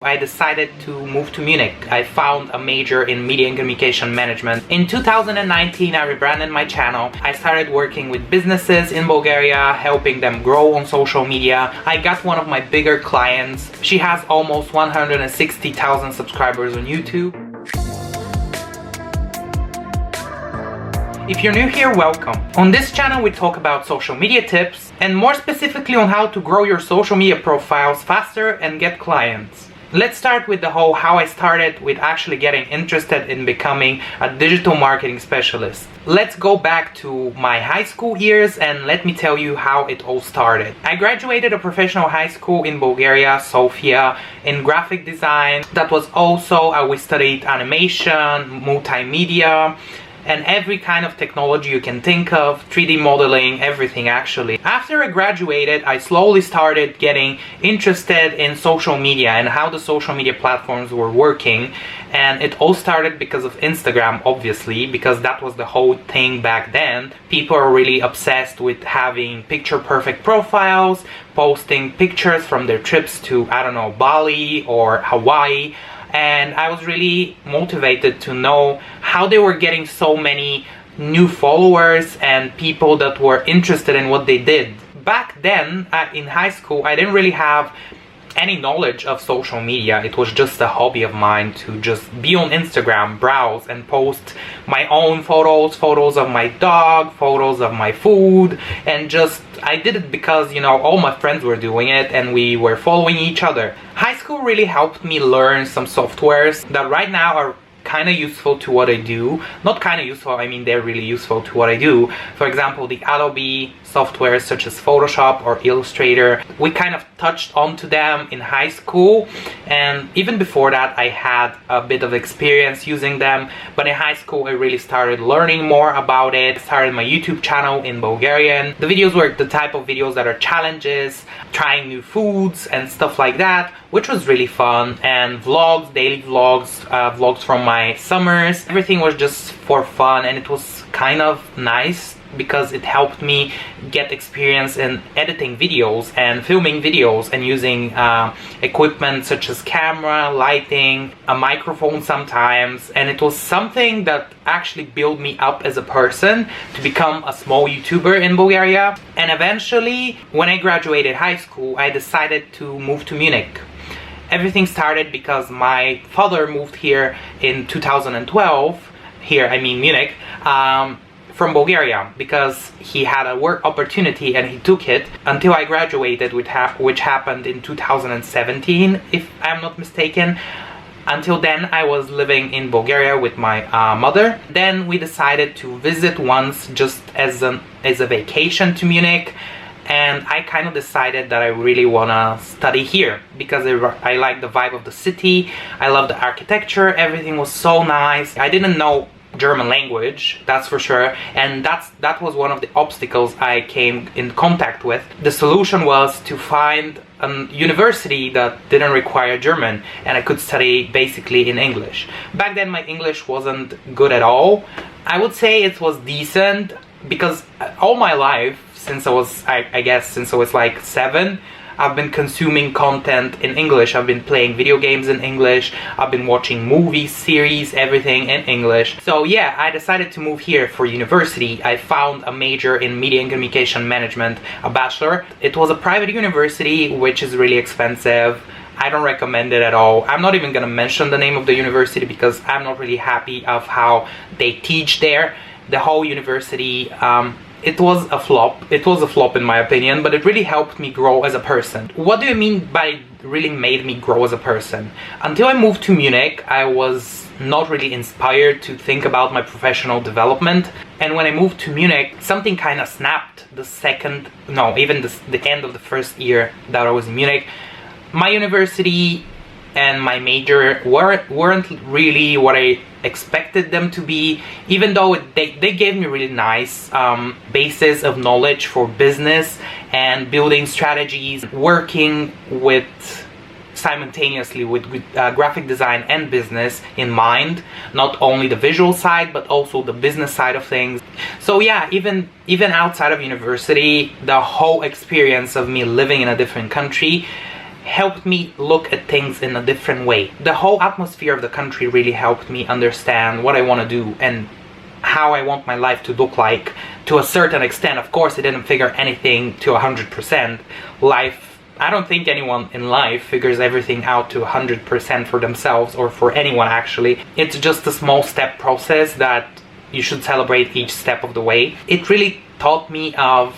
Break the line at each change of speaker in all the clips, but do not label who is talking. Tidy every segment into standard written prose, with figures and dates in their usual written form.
I decided to move to Munich. I found a major in media and communication management. In 2019, I rebranded my channel. I started working with businesses in Bulgaria, helping them grow on social media. I got one of my bigger clients. She has almost 160,000 subscribers on YouTube. If you're new here, welcome. On this channel we talk about social media tips and more specifically on how to grow your social media profiles faster and get clients. Let's start with the whole how I started with actually getting interested in becoming a digital marketing specialist. Let's go back to my high school years and let me tell you how it all started. I graduated a professional high school in Bulgaria, Sofia, in graphic design. That was also, we studied animation, multimedia, and every kind of technology you can think of, 3D modeling, everything actually. After I graduated, I slowly started getting interested in social media and how the social media platforms were working. And it all started because of Instagram, obviously, because that was the whole thing back then. People are really obsessed with having picture-perfect profiles, posting pictures from their trips to, I don't know, Bali or Hawaii. And I was really motivated to know how they were getting so many new followers and people that were interested in what they did. Back then, in high school, I didn't really have any knowledge of social media. It was just a hobby of mine to just be on Instagram, browse and post my own photos of my dog, photos of my food, and just I did it because, you know, all my friends were doing it and we were following each other. High school really helped me learn some softwares that right now are kind of useful to what I do. Not kind of useful, I mean they're really useful to what I do. For example, the Adobe software such as Photoshop or Illustrator. We kind of touched onto them in high school, and even before that I had a bit of experience using them, but in high school I really started learning more about it. I started my YouTube channel in Bulgarian. The videos were the type of videos that are challenges, trying new foods and stuff like that, which was really fun, and vlogs, daily vlogs, vlogs from my summers. Everything was just for fun, and it was kind of nice because it helped me get experience in editing videos and filming videos and using equipment such as camera, lighting, a microphone sometimes, and it was something that actually built me up as a person to become a small YouTuber in Bulgaria. And eventually, when I graduated high school, I decided to move to Munich. Everything started because my father moved here in 2012, here I mean Munich, from Bulgaria, because he had a work opportunity and he took it until I graduated, which happened in 2017 if I'm not mistaken. Until then I was living in Bulgaria with my mother. Then we decided to visit once just as a vacation to Munich, and I kind of decided that I really want to study here because I like the vibe of the city. I love the architecture, everything was so nice. I didn't know German language, that's for sure, and that was one of the obstacles I came in contact with. The solution was to find a university that didn't require German and I could study basically in English. Back then my English wasn't good at all. I would say it was decent because all my life, since I was, I guess since I was like 7, I've been consuming content in English. I've been playing video games in English. I've been watching movies, series, everything in English. So yeah, I decided to move here for university. I found a major in media and communication management, a bachelor. It was a private university, which is really expensive. I don't recommend it at all. I'm not even gonna mention the name of the university because I'm not really happy of how they teach there. The whole university, it was a flop. It was a flop in my opinion, but it really helped me grow as a person. What do you mean by really made me grow as a person? Until I moved to Munich, I was not really inspired to think about my professional development. And when I moved to Munich, something kind of snapped the end of the first year that I was in Munich. My university and my major weren't really what I expected them to be, even though they gave me really nice basis of knowledge for business and building strategies, working with simultaneously with graphic design and business in mind, not only the visual side but also the business side of things. So yeah, even outside of university, the whole experience of me living in a different country helped me look at things in a different way. The whole atmosphere of the country really helped me understand what I want to do and how I want my life to look like to a certain extent. Of course, I didn't figure anything to 100%. I don't think anyone in life figures everything out to 100% for themselves, or for anyone actually. It's just a small step process that you should celebrate each step of the way. It really taught me of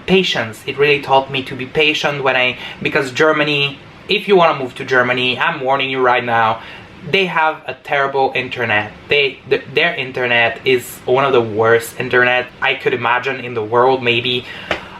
patience. It really taught me to be patient because Germany, if you want to move to Germany, I'm warning you right now, they have a terrible internet. Their internet is one of the worst internet I could imagine in the world, maybe.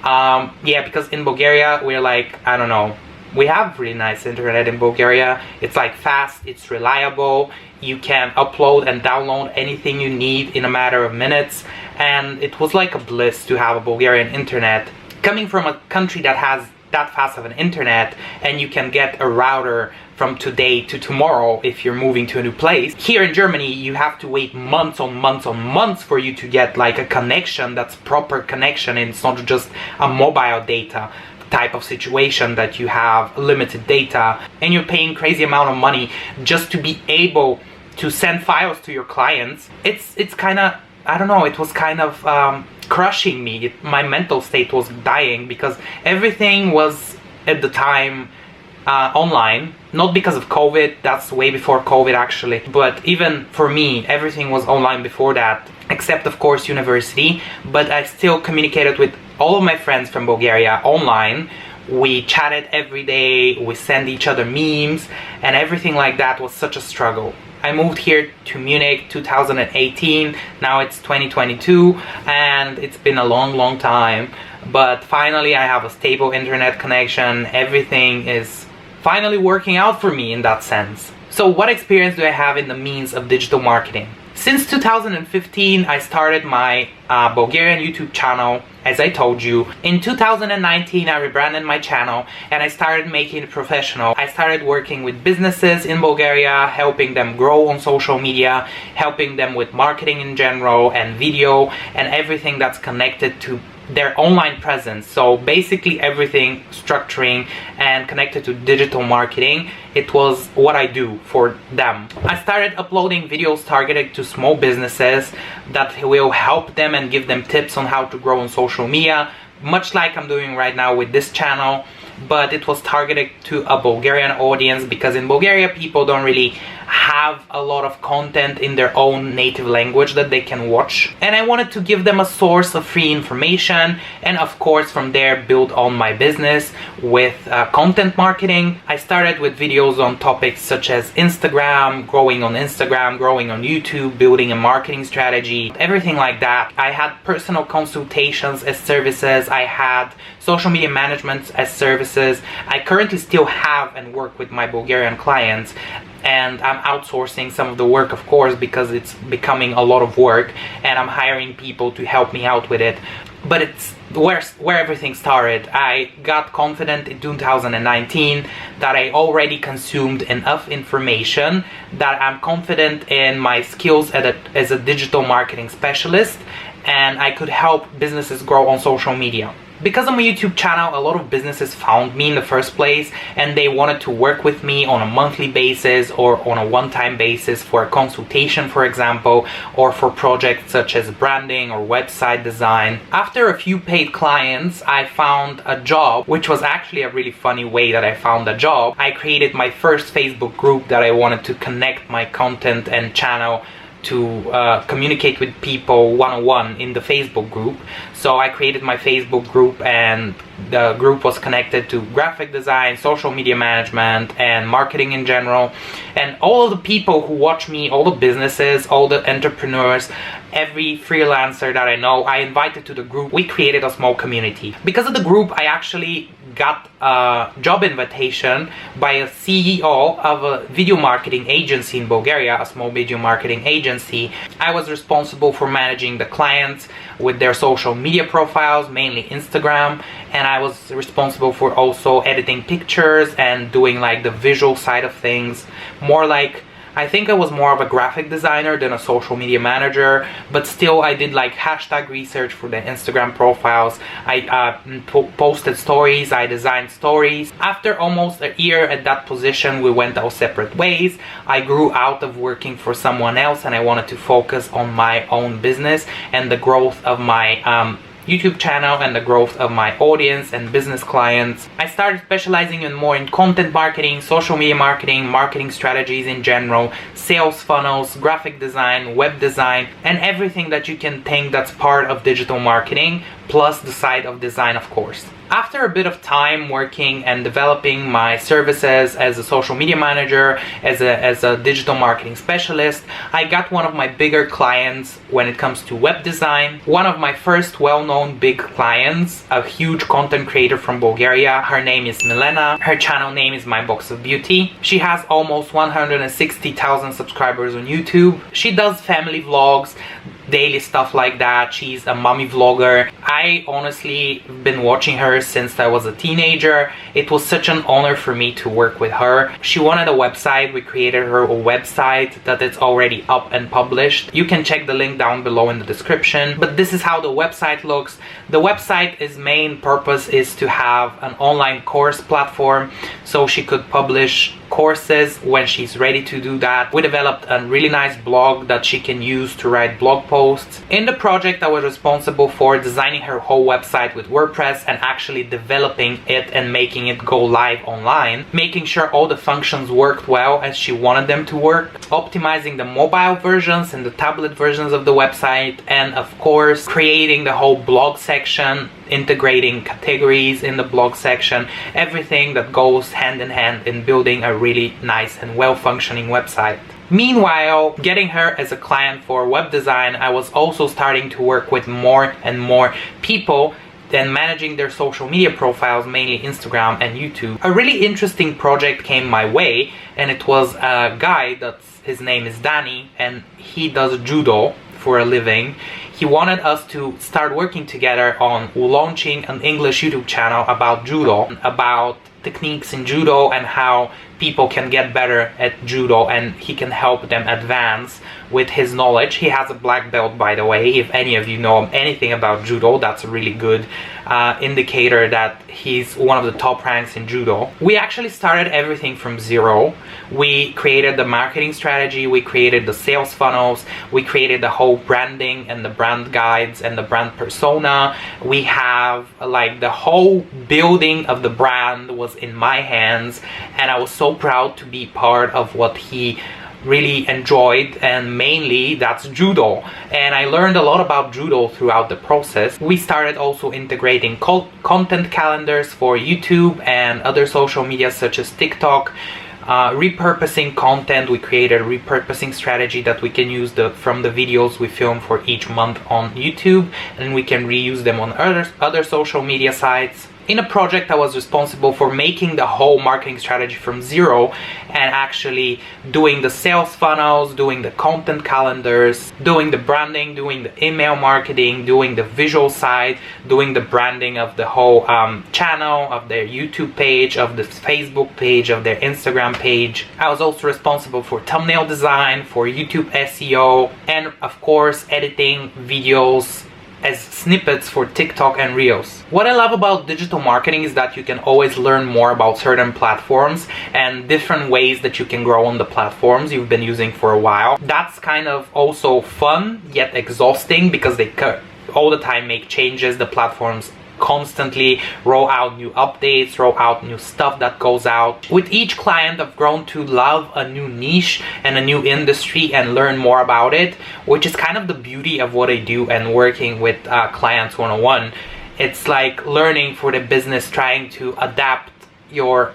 Yeah, because in Bulgaria, we're like, I don't know, we have really nice internet in Bulgaria. It's like fast, it's reliable, you can upload and download anything you need in a matter of minutes, and it was like a bliss to have a Bulgarian internet. Coming from a country that has that fast of an internet, and you can get a router from today to tomorrow if you're moving to a new place. Here in Germany, you have to wait months on months on months for you to get like a connection that's proper connection, and it's not just a mobile data type of situation that you have limited data and you're paying crazy amount of money just to be able to send files to your clients. It's kind of, I don't know, it was kind of crushing me. My mental state was dying because everything was at the time online, not because of COVID, that's way before COVID actually, but even for me everything was online before that, except of course university. But I still communicated with all of my friends from Bulgaria online. We chatted every day, we sent each other memes, and everything like that was such a struggle. I moved here to Munich 2018, now it's 2022, and it's been a long time, but finally I have a stable internet connection. Everything is finally working out for me in that sense. So what experience do I have in the means of digital marketing? Since 2015, I started my Bulgarian YouTube channel, as I told you. In 2019, I rebranded my channel and I started making it professional. I started working with businesses in Bulgaria, helping them grow on social media, helping them with marketing in general and video and everything that's connected to their online presence. So basically everything structuring and connected to digital marketing, it was what I do for them. I started uploading videos targeted to small businesses that will help them and give them tips on how to grow on social media, much like I'm doing right now with this channel, but it was targeted to a Bulgarian audience because in Bulgaria people don't really have a lot of content in their own native language that they can watch, and I wanted to give them a source of free information, and of course from there build on my business with content marketing. I started with videos on topics such as Instagram, growing on YouTube, building a marketing strategy, everything like that. I had personal consultations as services, I had social media management as services. I currently still have and work with my Bulgarian clients, and I'm outsourcing some of the work, of course, because it's becoming a lot of work, and I'm hiring people to help me out with it. But it's where everything started. I got confident in 2019 that I already consumed enough information that I'm confident in my skills as a digital marketing specialist, and I could help businesses grow on social media. Because of my YouTube channel, a lot of businesses found me in the first place and they wanted to work with me on a monthly basis or on a one-time basis for a consultation, for example, or for projects such as branding or website design. After a few paid clients, I found a job, which was actually a really funny way that I found a job. I created my first Facebook group that I wanted to connect my content and channel to communicate with people one-on-one in the Facebook group. So I created my Facebook group, and the group was connected to graphic design, social media management, and marketing in general. And all of the people who watch me, all the businesses, all the entrepreneurs, every freelancer that I know, I invited to the group. We created a small community. Because of the group, I actually got a job invitation by a CEO of a video marketing agency in Bulgaria, a small video marketing agency. I was responsible for managing the clients with their social media profiles, mainly Instagram, and I was responsible for also editing pictures and doing like the visual side of things, more like I think I was more of a graphic designer than a social media manager, but still I did like hashtag research for the Instagram profiles. I posted stories, I designed stories. After almost a year at that position, we went our separate ways. I grew out of working for someone else and I wanted to focus on my own business and the growth of my YouTube channel and the growth of my audience and business clients. I started specializing more in content marketing, social media marketing, marketing strategies in general, sales funnels, graphic design, web design, and everything that you can think that's part of digital marketing, plus the side of design, of course. After a bit of time working and developing my services as a social media manager, as a digital marketing specialist, I got one of my bigger clients when it comes to web design. One of my first well-known big clients, a huge content creator from Bulgaria. Her name is Milena. Her channel name is My Box of Beauty. She has almost 160,000 subscribers on YouTube. She does family vlogs, daily stuff like that. She's a mommy vlogger. I honestly been watching her since I was a teenager. It was such an honor for me to work with her. She wanted a website. We created her a website that is already up and published. You can check the link down below in the description. But this is how the website looks. The website's main purpose is to have an online course platform so she could publish courses when she's ready to do that. We developed a really nice blog that she can use to write blog posts. In the project, I was responsible for designing her whole website with WordPress and actually developing it and making it go live online, making sure all the functions worked well as she wanted them to work, optimizing the mobile versions and the tablet versions of the website, and of course creating the whole blog section, integrating categories in the blog section, everything that goes hand in hand in building a really nice and well-functioning website. Meanwhile, getting her as a client for web design, I was also starting to work with more and more people and managing their social media profiles, mainly Instagram and YouTube. A really interesting project came my way, and it was a guy his name is Danny, and he does judo for a living. He wanted us to start working together on launching an English YouTube channel about judo, about techniques in judo and how people can get better at judo, and he can help them advance with his knowledge. He has a black belt, by the way. If any of you know anything about judo, that's a really good indicator that he's one of the top ranks in judo. We actually started everything from zero. We created the marketing strategy, we created the sales funnels, we created the whole branding and the brand guides and the brand persona. We have like the whole building of the brand was in my hands, and I was so proud to be part of what he really enjoyed, and mainly that's judo. And I learned a lot about judo throughout the process. We started also integrating content calendars for YouTube and other social media such as TikTok, repurposing content. We created a repurposing strategy that we can use from the videos we film for each month on YouTube, and we can reuse them on other social media sites. In a project, I was responsible for making the whole marketing strategy from zero and actually doing the sales funnels, doing the content calendars, doing the branding, doing the email marketing, doing the visual side, doing the branding of the whole channel, of their YouTube page, of the Facebook page, of their Instagram page. I was also responsible for thumbnail design, for YouTube SEO, and of course editing videos as snippets for TikTok and Reels. What I love about digital marketing is that you can always learn more about certain platforms and different ways that you can grow on the platforms you've been using for a while. That's kind of also fun yet exhausting because they all the time make changes. The platforms constantly roll out new updates, roll out new stuff that goes out. With each client, I've grown to love a new niche and a new industry and learn more about it, which is kind of the beauty of what I do and working with clients one-on-one. It's like learning for the business, trying to adapt your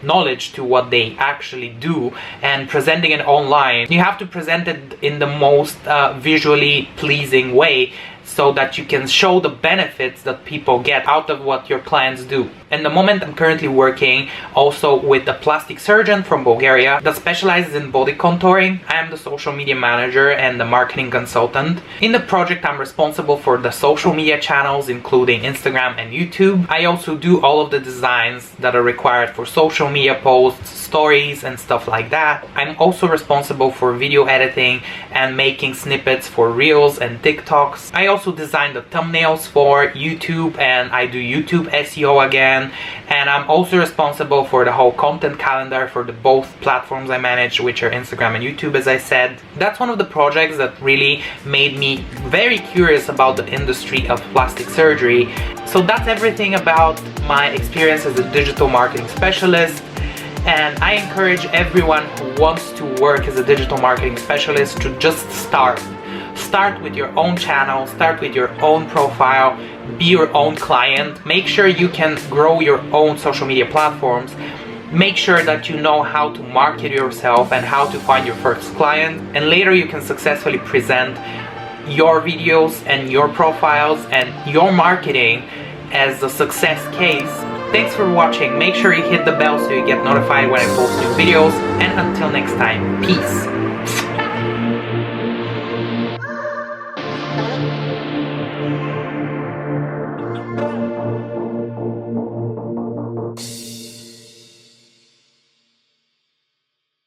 knowledge to what they actually do and presenting it online. You have to present it in the most visually pleasing way so that you can show the benefits that people get out of what your clients do. And the moment I'm currently working also with a plastic surgeon from Bulgaria that specializes in body contouring. I am the social media manager and the marketing consultant. In the project, I'm responsible for the social media channels, including Instagram and YouTube. I also do all of the designs that are required for social media posts, stories, and stuff like that. I'm also responsible for video editing and making snippets for Reels and TikToks. I also design the thumbnails for YouTube, and I do YouTube SEO again. And I'm also responsible for the whole content calendar for the both platforms I manage, which are Instagram and YouTube, as I said. That's one of the projects that really made me very curious about the industry of plastic surgery. So that's everything about my experience as a digital marketing specialist. And I encourage everyone who wants to work as a digital marketing specialist to just start. Start with your own channel, start with your own profile, be your own client. Make sure you can grow your own social media platforms. Make sure that you know how to market yourself and how to find your first client. And later you can successfully present your videos and your profiles and your marketing as a success case. Thanks for watching. Make sure you hit the bell so you get notified when I post new videos. And until next time, peace.